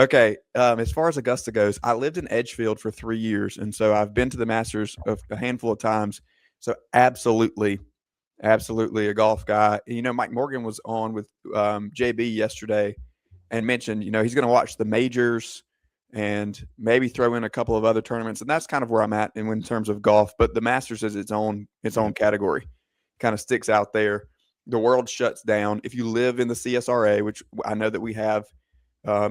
Okay, as far as Augusta goes, I lived in Edgefield for 3 years, and so I've been to the Masters a handful of times. So absolutely, absolutely a golf guy. You know, Mike Morgan was on with JB yesterday and mentioned, he's going to watch the majors and maybe throw in a couple of other tournaments, and that's kind of where I'm at in terms of golf. But the Masters is its own category, kind of sticks out there. The world shuts down. If you live in the CSRA, which I know that we have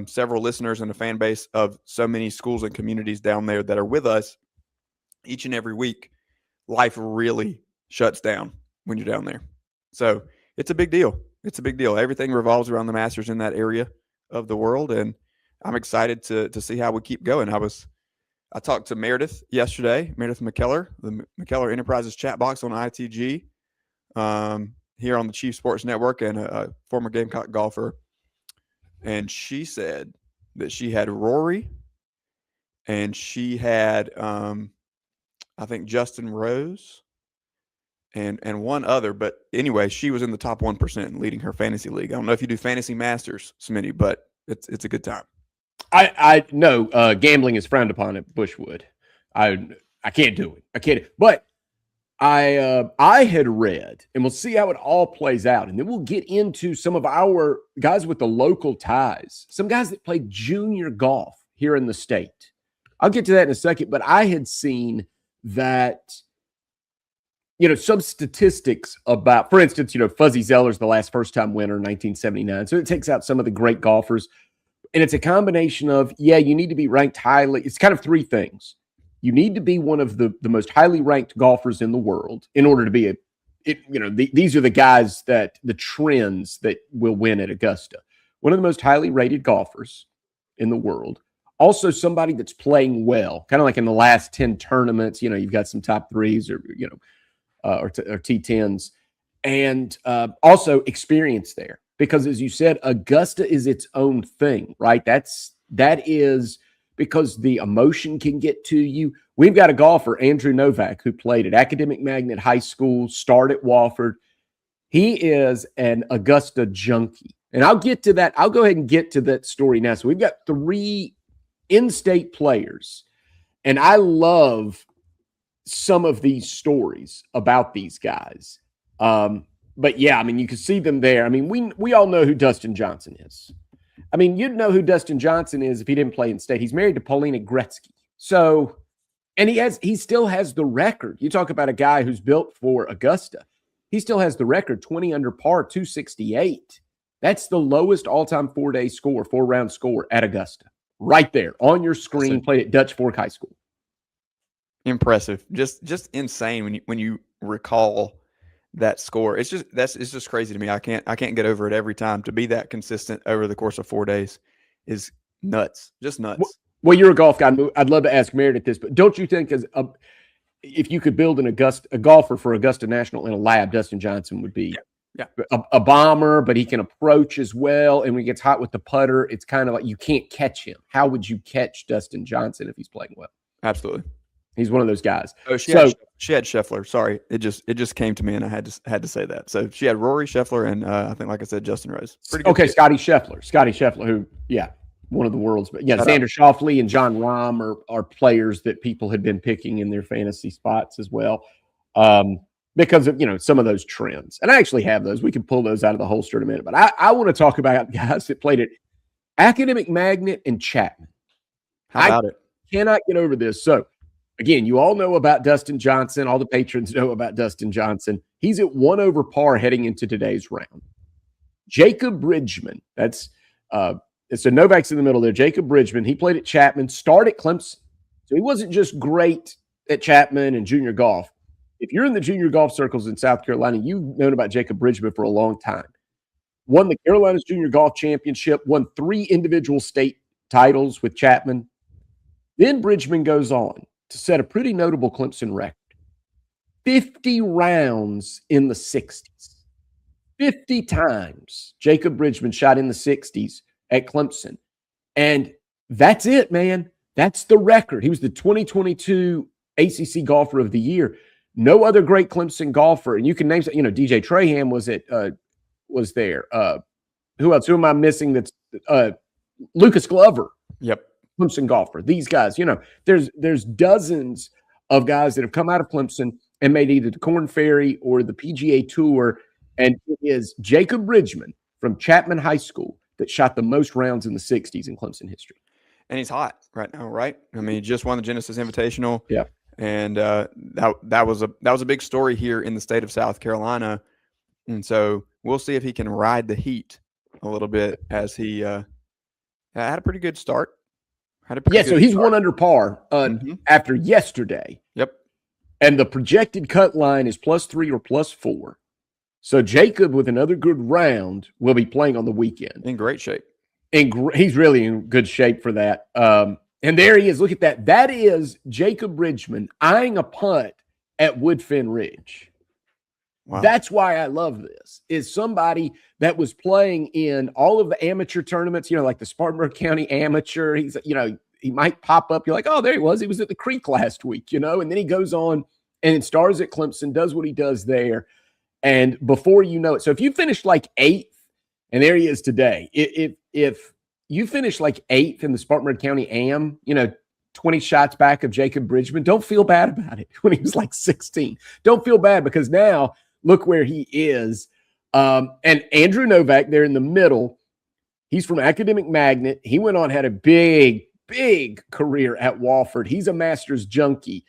several listeners and a fan base of so many schools and communities down there that are with us each and every week, life really shuts down when you're down there. So it's a big deal. It's a big deal. Everything revolves around the Masters in that area of the world, and I'm excited to see how we keep going. I talked to Meredith yesterday, Meredith McKellar, the McKellar Enterprises chat box on ITG, here on the Chief Sports Network, and a former Gamecock golfer. And she said that she had Rory and she had, I think, Justin Rose and one other. But anyway, she was in the top 1% leading her fantasy league. I don't know if you do fantasy masters, Smitty, but it's a good time. I know gambling is frowned upon at Bushwood. I can't do it. I can't. But I had read, and we'll see how it all plays out, and then we'll get into some of our guys with the local ties, some guys that play junior golf here in the state. I'll get to that in a second, but I had seen that, some statistics about, for instance, Fuzzy Zeller's the last first-time winner in 1979, so it takes out some of the great golfers, and it's a combination of, you need to be ranked highly. It's kind of three things. You need to be one of the most highly ranked golfers in the world in order to be these are the guys the trends that will win at Augusta. One of the most highly rated golfers in the world. Also somebody that's playing well, kind of like in the last 10 tournaments, you've got some top threes or T10s, and also experience there. Because as you said, Augusta is its own thing, right? That is because the emotion can get to you. We've got a golfer, Andrew Novak, who played at Academic Magnet High School, started at Wofford. He is an Augusta junkie. And I'll get to that. I'll go ahead and get to that story now. So we've got 3 in-state players. And I love some of these stories about these guys. But yeah, you can see them there. We all know who Dustin Johnson is. You'd know who Dustin Johnson is if he didn't play in state. He's married to Paulina Gretzky. So, and he still has the record. You talk about a guy who's built for Augusta. He still has the record, 20 under par, 268. That's the lowest all-time 4-round score at Augusta. Right there on your screen, played at Dutch Fork High School. Impressive. Just insane when you recall that score. It's just crazy to me. I can't get over it every time. To be that consistent over the course of 4 days is nuts. Just nuts. Well, you're a golf guy. I'd love to ask Meredith this, but don't you think if you could build a golfer for Augusta National in a lab, Dustin Johnson would be a bomber, but he can approach as well. And when he gets hot with the putter, it's kind of like you can't catch him. How would you catch Dustin Johnson if he's playing well? Absolutely. He's one of those guys. Oh, she had Scheffler. Sorry, it just came to me, and I had to say that. So she had Rory, Scheffler, and I think, like I said, Justin Rose. Pretty good. Okay, Scotty Scheffler, who one of the world's. Yeah, Xander Schauffele and John Rahm are players that people had been picking in their fantasy spots as well, because of some of those trends. And I actually have those. We can pull those out of the holster in a minute. But I want to talk about guys that played at Academic Magnet and Chapman. How about it? Cannot get over this. So. Again, you all know about Dustin Johnson. All the patrons know about Dustin Johnson. He's at 1 over par heading into today's round. Jacob Bridgeman, so Novak's in the middle there. Jacob Bridgeman, he played at Chapman, started at Clemson. So he wasn't just great at Chapman and junior golf. If you're in the junior golf circles in South Carolina, you've known about Jacob Bridgeman for a long time. Won the Carolinas Junior Golf Championship, won 3 individual state titles with Chapman. Then Bridgeman goes on to set a pretty notable Clemson record. 50 rounds in the 60s. 50 times Jacob Bridgeman shot in the 60s at Clemson. And that's it, man. That's the record. He was the 2022 ACC Golfer of the Year. No other great Clemson golfer. And you can name, DJ Trahan was there. Who else? Who am I missing? That's Lucas Glover Yep. Clemson golfer. These guys, there's dozens of guys that have come out of Clemson and made either the Korn Ferry or the PGA Tour. And it is Jacob Bridgeman from Chapman High School that shot the most rounds in the 60s in Clemson history. And he's hot right now, right? I mean, he just won the Genesis Invitational. Yeah. And that was a big story here in the state of South Carolina. And so we'll see if he can ride the heat a little bit, as he had a pretty good start. So he's one under par after yesterday. Yep. And the projected cut line is +3 or +4. So Jacob, with another good round, will be playing on the weekend. In great shape. He's really in good shape for that. And there he is. Look at that. That is Jacob Bridgeman eyeing a punt at Woodfin Ridge. Wow. That's why I love this, is somebody that was playing in all of the amateur tournaments, like the Spartanburg County Amateur. He's, he might pop up. You're like, oh, there he was. He was at the Creek last week, and then he goes on and stars at Clemson, does what he does there. And before you know it, so if you finish like 8th, and there he is today, if you finish like 8th in the Spartanburg County Am, 20 shots back of Jacob Bridgeman, don't feel bad about it when he was like 16. Don't feel bad, because now look where he is. And Andrew Novak there in the middle, he's from Academic Magnet. He went on, had a big career at Wofford. He's a Masters junkie.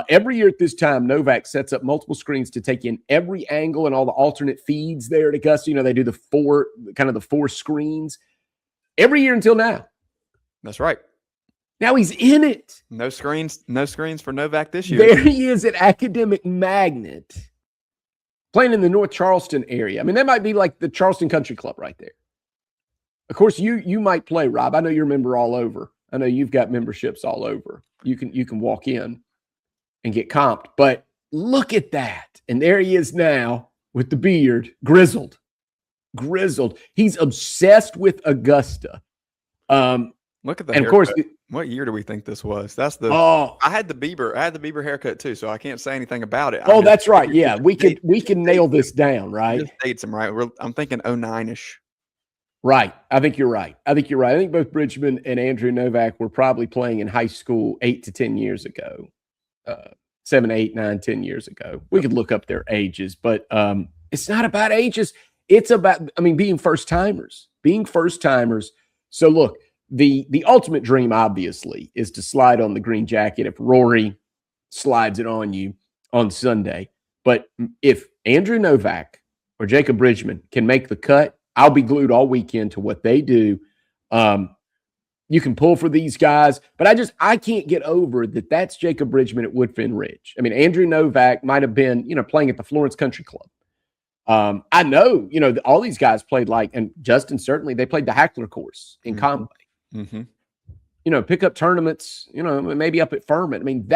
Every year at this time, Novak sets up multiple screens to take in every angle and all the alternate feeds there at Augusta. They do the four screens every year until now. That's right. Now he's in it. No screens for Novak this year. There he is at Academic Magnet, playing in the North Charleston area. I mean, that might be like the Charleston Country Club right there. Of course, you might play, Rob. I know you're a member all over. I know you've got memberships all over. You can walk in and get comped. But look at that. And there he is now with the beard, grizzled. He's obsessed with Augusta. Look at that. And of course, what year do we think this was? That's the I had the Bieber haircut too, so I can't say anything about it. That's right. Yeah, we can nail this down, right? Just dates him right. I'm thinking 09-ish. Right. I think you're right. I think both Bridgeman and Andrew Novak were probably playing in high school 8 to 10 years ago. 7, 8, 9, 10 years ago. We could look up their ages, but it's not about ages. It's about, being first timers. So look, the ultimate dream, obviously, is to slide on the green jacket if Rory slides it on you on Sunday. But if Andrew Novak or Jacob Bridgeman can make the cut, I'll be glued all weekend to what they do. You can pull for these guys, but I can't get over that. That's Jacob Bridgeman at Woodfin Ridge. Andrew Novak might have been, playing at the Florence Country Club. I know, all these guys played and Justin, certainly, they played the Hackler course in Conway. Mm-hmm. Pick up tournaments, maybe up at Furman.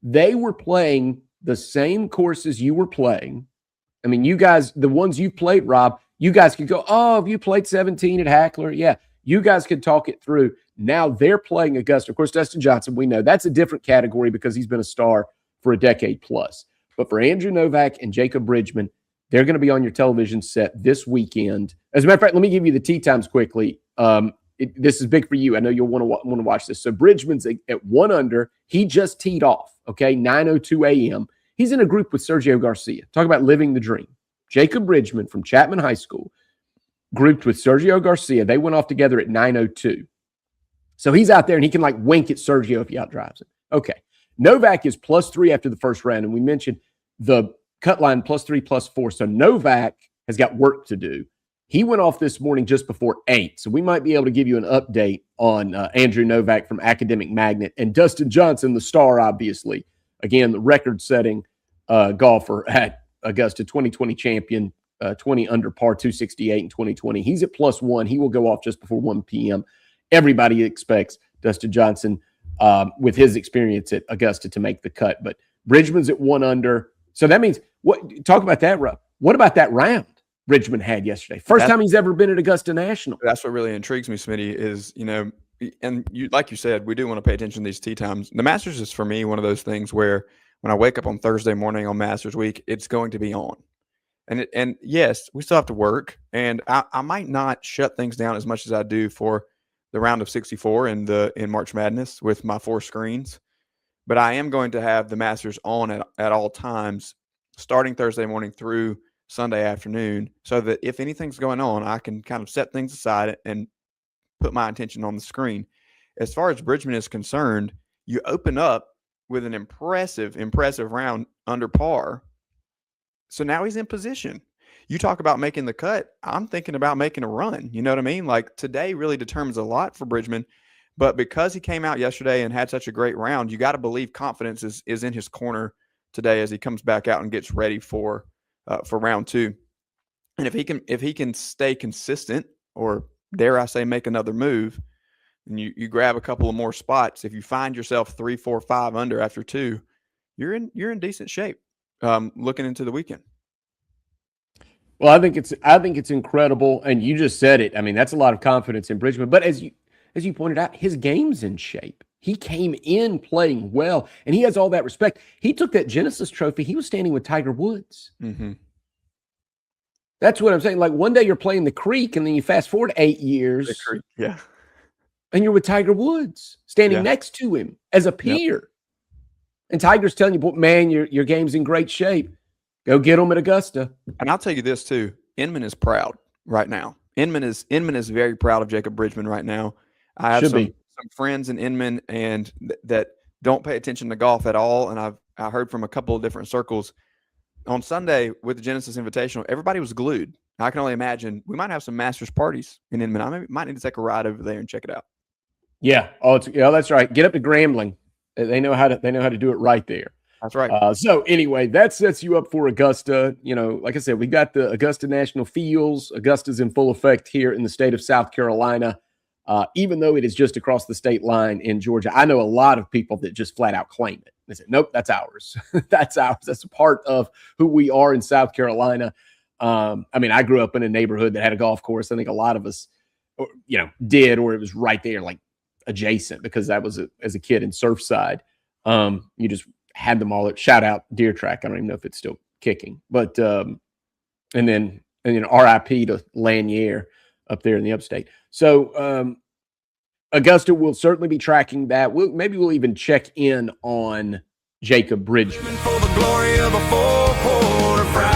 They were playing the same courses you were playing. You guys, the ones you played, Rob, you guys could go, oh, have you played 17 at Hackler? Yeah. You guys could talk it through. Now they're playing Augusta. Of course, Dustin Johnson, we know that's a different category because he's been a star for a decade plus. But for Andrew Novak and Jacob Bridgeman, they're going to be on your television set this weekend. As a matter of fact, let me give you the tee times quickly. This is big for you. I know you'll want to watch this. So Bridgeman's at 1 under. He just teed off, 9:02 a.m. He's in a group with Sergio Garcia. Talk about living the dream. Jacob Bridgeman from Chapman High School grouped with Sergio Garcia. They went off together at 9:02. So he's out there and he can wink at Sergio if he outdrives him. Okay. Novak is +3 after the first round. And we mentioned the cut line +3, +4. So Novak has got work to do. He went off this morning just before 8. So we might be able to give you an update on Andrew Novak from Academic Magnet and Dustin Johnson, the star, obviously. Again, the record-setting golfer at Augusta, 2020 champion, 20 under par, 268 in 2020. He's at +1. He will go off just before 1 p.m. Everybody expects Dustin Johnson, with his experience at Augusta, to make the cut. But Bridgman's at 1 under. So that means, talk about that, Rob. What about that round Bridgman had yesterday? First time he's ever been at Augusta National. That's what really intrigues me, Smitty, is, and you, like you said, we do want to pay attention to these tee times. The Masters is, for me, one of those things where when I wake up on Thursday morning on Masters week, it's going to be on. And yes, we still have to work, and I might not shut things down as much as I do for the round of 64 in March Madness with my 4 screens. But I am going to have the Masters on at all times, starting Thursday morning through Sunday afternoon, so that if anything's going on, I can kind of set things aside and put my attention on the screen. As far as Bridgman is concerned, you open up with an impressive round under par. So now he's in position. You talk about making the cut. I'm thinking about making a run. You know what I mean? Like, today really determines a lot for Bridgman. But because he came out yesterday and had such a great round, you got to believe confidence is in his corner today as he comes back out and gets ready for round 2. And if he can stay consistent, or dare I say make another move, and you grab a couple of more spots, if you find yourself 3, 4, 5 under after 2, you're in decent shape looking into the weekend. Well, I think it's incredible, and you just said it. I mean, that's a lot of confidence in Bridgman. But as you pointed out, his game's in shape. He came in playing well, and he has all that respect. He took that Genesis Trophy. He was standing with Tiger Woods. Mm-hmm. That's what I'm saying. Like, one day you're playing the Creek, and then you fast forward 8 years. The Creek, yeah. And you're with Tiger Woods, standing next to him as a peer. Yep. And Tiger's telling you, man, your game's in great shape. Go get him at Augusta. And I'll tell you this too. Inman is proud right now. Inman is very proud of Jacob Bridgeman right now. I have some friends in Inman and that don't pay attention to golf at all. And I heard from a couple of different circles on Sunday with the Genesis Invitational. Everybody was glued. I can only imagine we might have some Masters parties in Inman. I might need to take a ride over there and check it out. Yeah. Oh, that's right. Get up to Grambling. They know how to do it right there. That's right. So anyway, that sets you up for Augusta. You know, like I said, we got the Augusta National Feels. Augusta's in full effect here in the state of South Carolina, even though it is just across the state line in Georgia. I know a lot of people that just flat out claim it. They say, nope, that's ours. That's ours. That's a part of who we are in South Carolina. I mean, I grew up in a neighborhood that had a golf course. I think a lot of us, did, or it was right there, like adjacent, because that was as a kid in Surfside. You just had them all. Shout out Deer Track. I don't even know if it's still kicking, but and then RIP to Lanier up there in the upstate. So Augusta will certainly be tracking that. Maybe we'll even check in on Jacob Bridgeman. For the glory of a 4-quarter Friday.